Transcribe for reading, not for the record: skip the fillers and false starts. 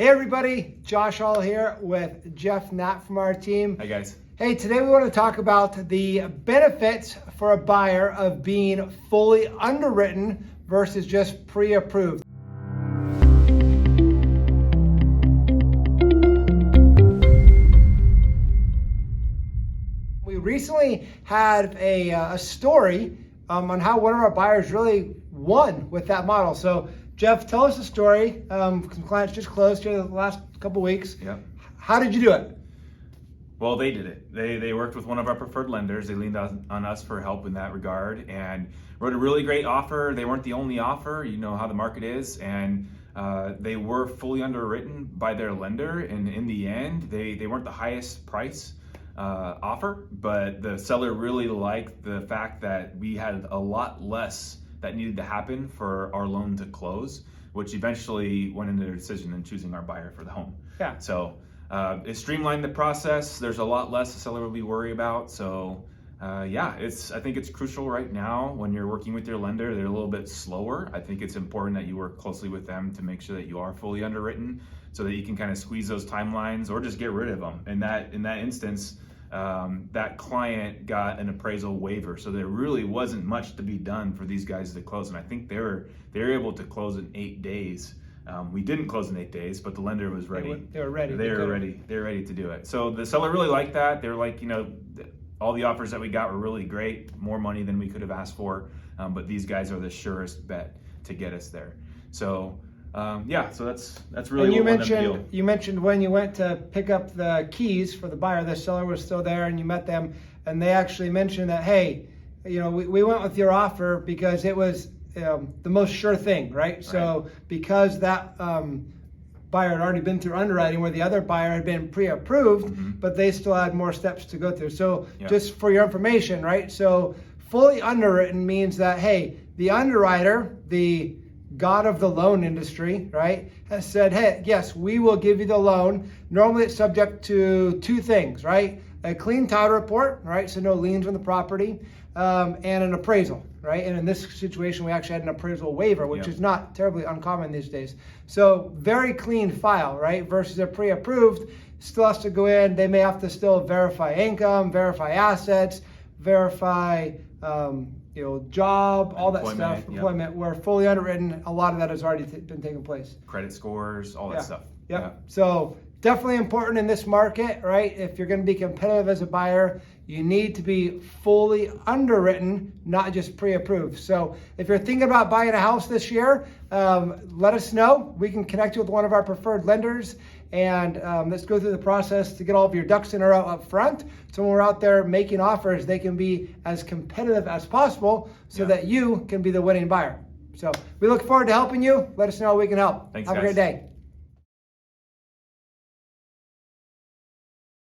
Hey everybody, Josh Hall here with Jeff Knapp from our team. Hey guys. Hey, today we want to talk about the benefits for a buyer of being fully underwritten versus just pre-approved. We recently had a story on how one of our buyers really won with that model. So Jeff, tell us the story. Some clients just closed here the last couple weeks. Yep. How did you do it? Well, they did it. They worked with one of our preferred lenders. They leaned on us for help in that regard and wrote a really great offer. They weren't the only offer. You know how the market is. And they were fully underwritten by their lender. And in the end, they weren't the highest price offer, but the seller really liked the fact that we had a lot less that needed to happen for our loan to close, which eventually went into their decision in choosing our buyer for the home. Yeah. So it streamlined the process. There's a lot less the seller will be worried about. So yeah, I think it's crucial right now when you're working with your lender. They're a little bit slower. I think it's important that you work closely with them to make sure that you are fully underwritten so that you can kind of squeeze those timelines or just get rid of them. In that instance, that client got an appraisal waiver, so there really wasn't much to be done for these guys to close, and I think they were able to close in 8 days. We didn't close in 8 days, but the lender was ready. They were ready. They were ready to do it. So the seller really liked that. They were like, all the offers that we got were really great, more money than we could have asked for, but these guys are the surest bet to get us there. So yeah, so that's really what won them the deal. You mentioned when you went to pick up the keys for the buyer, the seller was still there and you met them, and they actually mentioned that, hey, we went with your offer because it was the most sure thing, right? So because that buyer had already been through underwriting where the other buyer had been pre-approved, but they still had more steps to go through. So just for your information, right? So fully underwritten means that, hey, the underwriter, the God of the loan industry, right, has said, hey, yes, we will give you the loan. Normally it's subject to 2 things, right? A clean title report, right? So no liens on the property, and an appraisal, right? And in this situation, we actually had an appraisal waiver, which is not terribly uncommon these days. So very clean file, right? Versus a pre-approved, still has to go in. They may have to still verify income, verify assets, verify job, all that stuff, employment. We're fully underwritten. A lot of that has already been taking place. Credit scores, all that stuff. Yep. Yeah. So definitely important in this market, right? If you're going to be competitive as a buyer, you need to be fully underwritten, not just pre-approved. So if you're thinking about buying a house this year, let us know. We can connect you with one of our preferred lenders, and let's go through the process to get all of your ducks in a row up front. So when we're out there making offers, they can be as competitive as possible so that you can be the winning buyer. So we look forward to helping you. Let us know how we can help. Thanks, Have guys. a great day.